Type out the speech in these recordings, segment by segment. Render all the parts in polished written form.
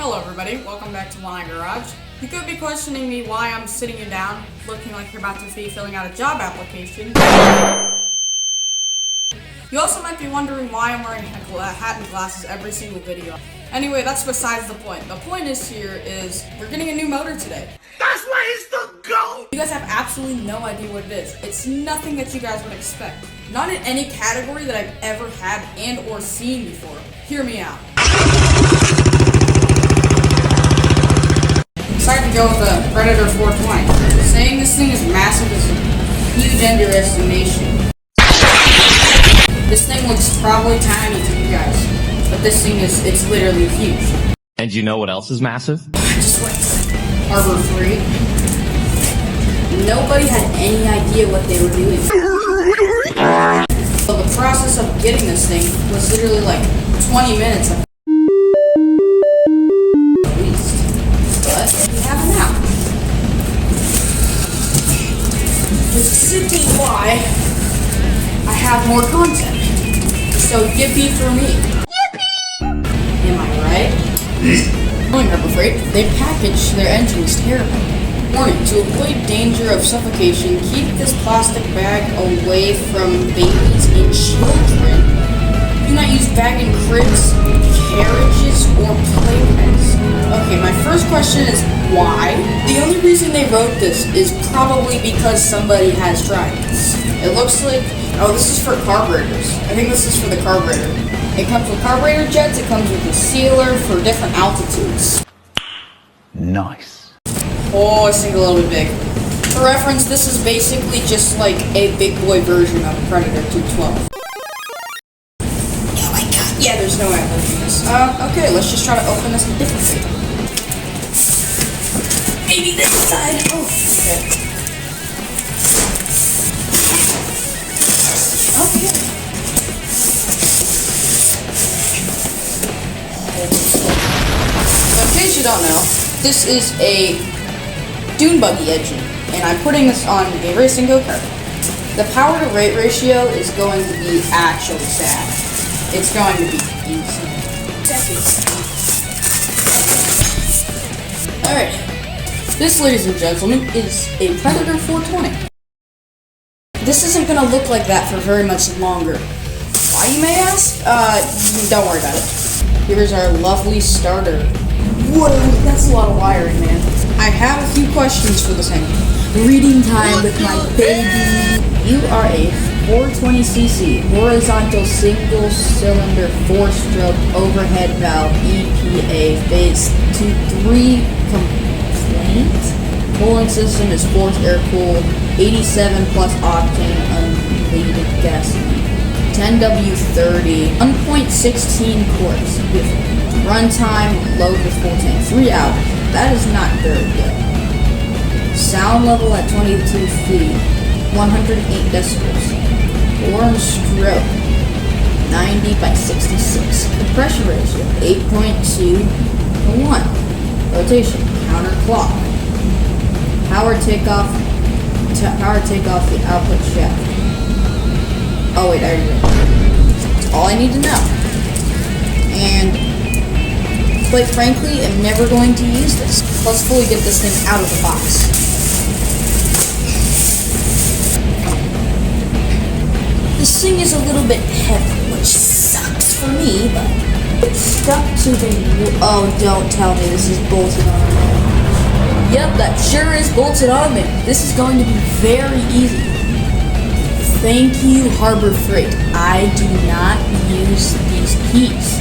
Hello everybody, welcome back to One Eye Garage. You could be questioning me why I'm sitting you down, looking like you're about to be filling out a job application. You also might be wondering why I'm wearing a hat and glasses every single video. Anyway, that's besides the point. The point is we're getting a new motor today. That's why it's the GOAT! You guys have absolutely no idea what it is. It's nothing that you guys would expect. Not in any category that I've ever had and or seen before. Hear me out. Decided to go with a Predator 420. Saying this thing is massive is a huge underestimation. This thing looks probably tiny to you guys, but this thing it's literally huge. And you know what else is massive? I just went to Harbor Freight. Nobody had any idea what they were doing. So the process of getting this thing was literally like 20 minutes at least. But we have it now. Which is simply why I have more content. So yippee for me. Yippee! Am I right? Going Harbor Freight, they package their engines terribly. Warning, to avoid danger of suffocation, keep this plastic bag away from babies and children. Do not use bag and cribs, carriages, or playpens. Okay, my first question is why? The only reason they wrote this is probably because somebody has tried this. It looks like, oh, this is for carburetors. I think this is for the carburetor. It comes with carburetor jets, it comes with a sealer for different altitudes. Nice. Oh, it's a little bit big. For reference, this is basically just like a big boy version of Predator 212. Oh my god. Yeah, there's no way I'm opening this. Okay, let's just try to open this a different way. Maybe this side. Oh, okay. Okay. So in case you don't know, this is a dune buggy engine, and I'm putting this on a racing go-kart. The power to weight ratio is going to be actually sad. It's going to be easy. Alright, this, ladies and gentlemen, is a Predator 420. This isn't going to look like that for very much longer. Why, you may ask? Don't worry about it. Here's our lovely starter. Whoa, that's a lot of wiring, man. I have a few questions for this engine. Reading time with my baby. You are a 420cc horizontal single-cylinder 4-stroke overhead valve EPA phase 2-3 complaint. Cooling system is forced air-cooled, 87 plus octane unleaded gasoline. 10W30, 1.16 quarts with runtime load with full tank, 3 hours. That is not very good. Sound level at 22 feet, 108 decibels. Warm stroke, 90 by 66. Compression ratio, 8.2 to 1. Rotation, counterclock. Power takeoff the output shaft. Oh wait, I already read that. That's all I need to know. And quite frankly, I'm never going to use this. Let's fully get this thing out of the box. This thing is a little bit heavy, which sucks for me, but it's stuck to the... Oh, don't tell me this is bolted on there. Yep, that sure is bolted on there. This is going to be very easy. Thank you, Harbor Freight. I do not use these keys.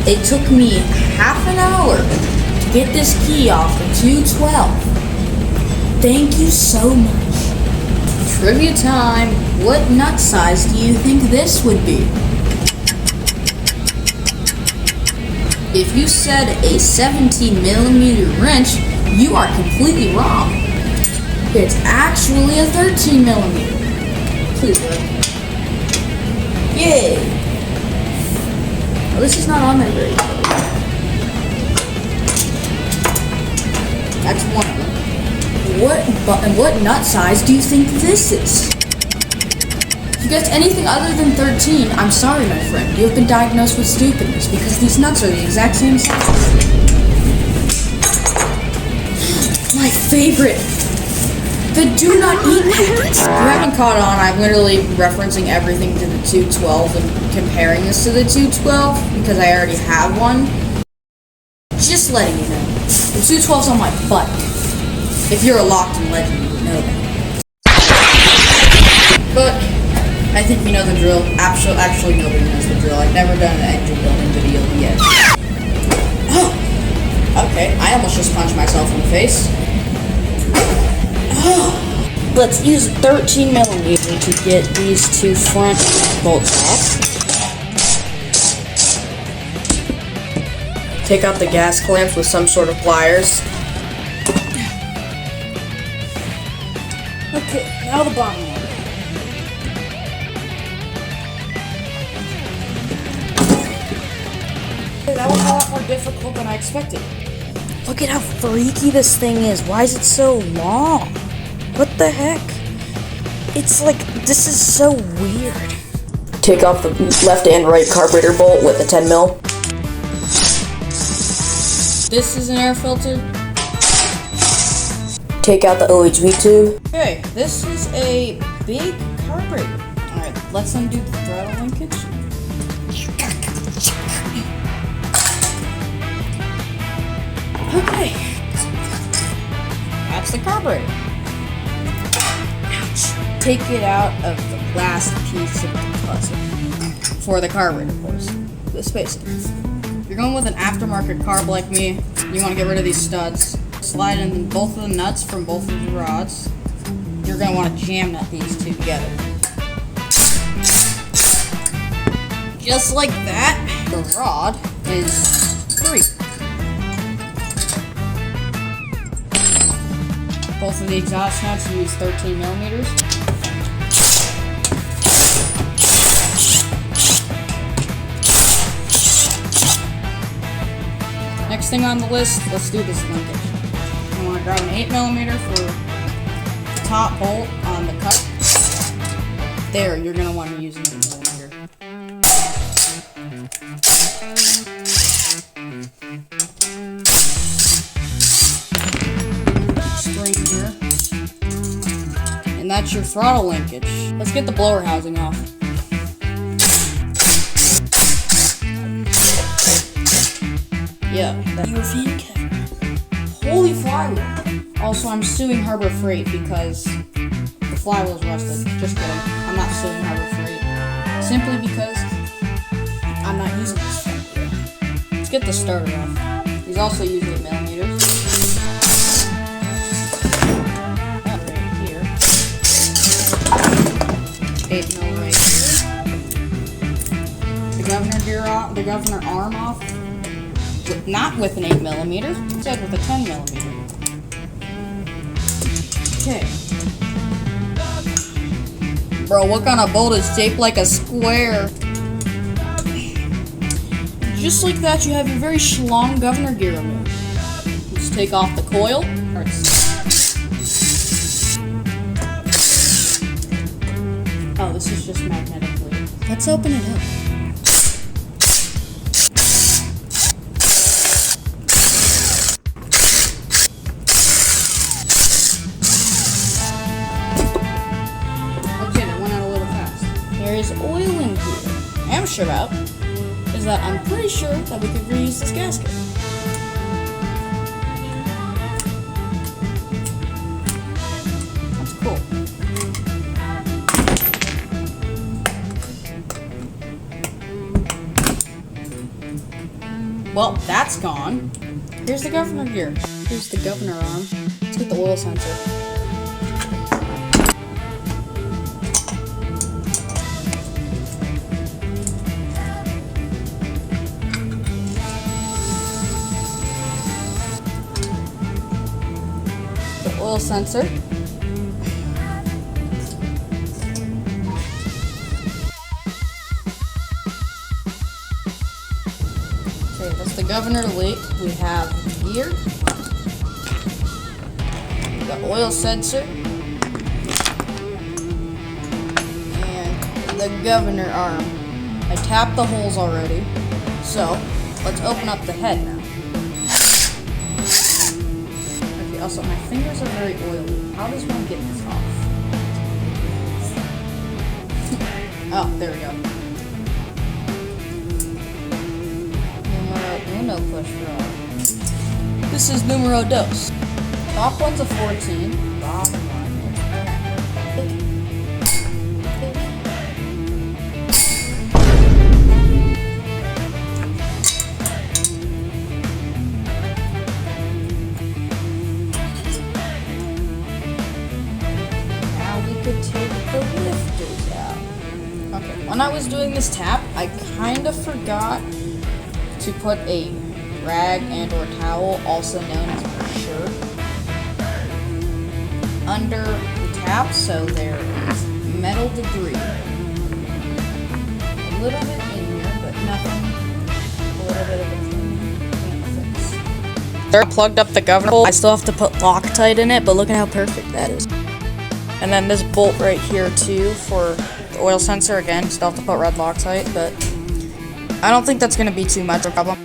It took me half an hour to get this key off the 212. Thank you so much. Trivia time. What nut size do you think this would be? If you said a 17mm wrench, you are completely wrong. It's actually a 13mm. Please work. Yay! Well, this is not on there very well. That's one of them. What nut size do you think this is? If you guessed anything other than 13, I'm sorry, my friend. You have been diagnosed with stupidness because these nuts are the exact same size. favorite. The do not eat packets. If you haven't caught on, I'm literally referencing everything to the 212 and comparing this to the 212 because I already have one. Just letting you know. The 212's on my butt. If you're a locked-in legend, you would know that. But I think you know the drill. Actually, nobody knows the drill. I've never done an engine building video yet. Okay, I almost just punched myself in the face. Let's use 13mm to get these two front bolts off. Take out the gas clamps with some sort of pliers. Okay, now the bottom one. That was a lot more difficult than I expected. Look at how freaky this thing is. Why is it so long? What the heck? It's like, this is so weird. Take off the left and right carburetor bolt with a 10mm. This is an air filter. Take out the OHV tube. Okay, this is a big carburetor. Alright, let's undo the throttle linkage. Okay. That's the carburetor. Ouch. Take it out of the last piece of the puzzle. For the carburetor, of course. The spacer. If you're going with an aftermarket carb like me, you want to get rid of these studs. Slide in both of the nuts from both of the rods. You're going to want to jam nut these two together. Just like that, the rod is free. Both of the exhaust nuts use 13mm. Next thing on the list, let's do this linkage. You want to grab an 8mm for the top bolt on the cut. There, you're going to want to use an 8mm. String here. And that's your throttle linkage. Let's get the blower housing off. Yeah, that European cover. Holy flywheel! Also, I'm suing Harbor Freight because the flywheel's rusted. Just kidding. I'm not suing Harbor Freight. Simply because I'm not using this flywheel. Let's get the starter off. He's also using 8mm. That right here. 8mm right here. The governor arm off. Not with an 8mm, instead with a 10mm. Okay. Bro, what kind of bolt is shaped like a square? Just like that, you have your very schlong governor gear removed. Let's take off the coil. Oh, this is just magnetically. Let's open it up. There is oil in here. I am sure about is that I'm pretty sure that we could reuse this gasket. That's cool. Well, that's gone. Here's the governor gear. Here's the governor arm. Let's get the oil sensor. Oil sensor. Okay, that's the governor leak. We have the gear, the oil sensor, and the governor arm. I tapped the holes already, so let's open up the head now. Also, my fingers are very oily. How does one get this off? Oh, there we go. Numero uno push roll. This is numero dos. Top one's a 14. Bottom one is now we could take the lifters out. Okay, when I was doing this tap, I kind of forgot to put a rag and or towel, also known as a shirt, under the tap so there is metal debris. A little bit in here, but nothing. A little bit of a clean fix. I plugged up the governor hole. I still have to put Loctite in it, but look at how perfect that is. And then this bolt right here too for the oil sensor. Again, still have to put red Loctite, but I don't think that's going to be too much of a problem.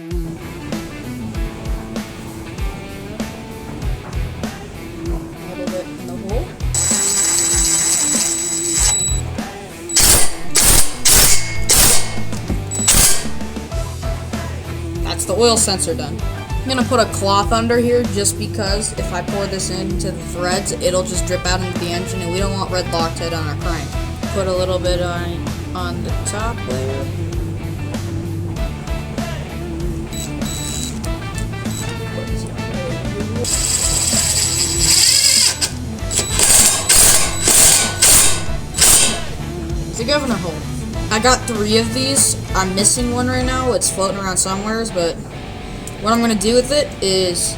That's the oil sensor done. I'm gonna put a cloth under here just because if I pour this into the threads, it'll just drip out into the engine, and we don't want red Loctite on our crank. Put a little bit on the top layer. It's a governor hole. I got 3 of these. I'm missing one right now. It's floating around somewheres, but what I'm going to do with it is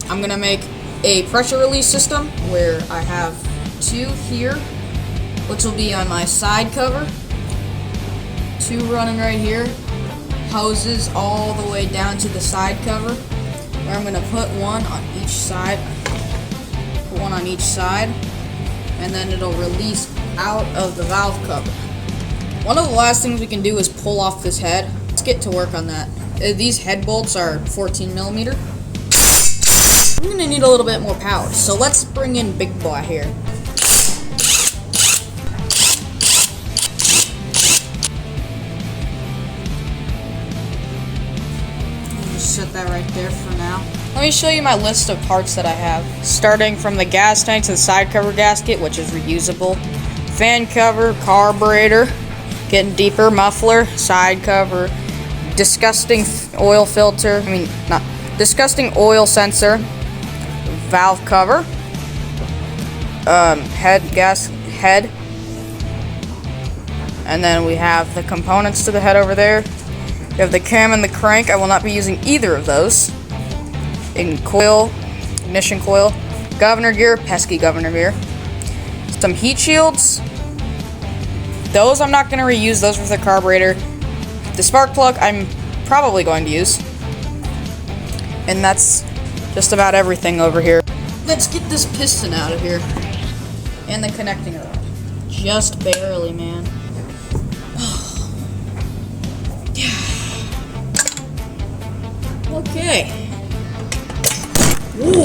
I'm going to make a pressure release system where I have 2 here, which will be on my side cover, 2 running right here, hoses all the way down to the side cover, where I'm going to put one on each side, and then it'll release out of the valve cover. One of the last things we can do is pull off this head. Let's get to work on that. These head bolts are 14mm. I'm gonna need a little bit more power, so let's bring in Big Boy here. Just set that right there for now. Let me show you my list of parts that I have. Starting from the gas tank to the side cover gasket, which is reusable. Fan cover, carburetor, getting deeper, muffler, side cover, disgusting oil filter, disgusting oil sensor, valve cover, head, and then we have the components to the head over there. We have the cam and the crank. I will not be using either of those. Ignition coil, governor gear, pesky governor gear, some heat shields. Those I'm not going to reuse, those are for the carburetor. The spark plug I'm probably going to use. And that's just about everything over here. Let's get this piston out of here. And the connecting rod. Just barely, man. Okay. Ooh.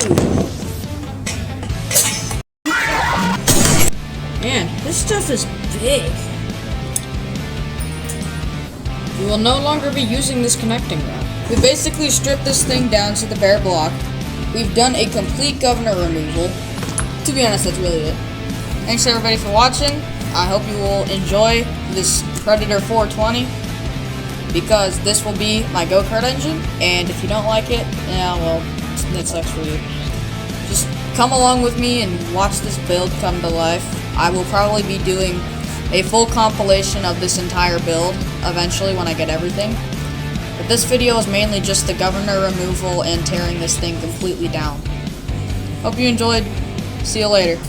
Man, this stuff is big. We will no longer be using this connecting rod. We basically stripped this thing down to the bare block. We've done a complete governor removal. To be honest, that's really it. Thanks everybody for watching. I hope you will enjoy this Predator 420 because this will be my go-kart engine, and if you don't like it, yeah, well, that sucks for you. Just come along with me and watch this build come to life. I will probably be doing a full compilation of this entire build eventually when I get everything. But this video is mainly just the governor removal and tearing this thing completely down. Hope you enjoyed. See you later.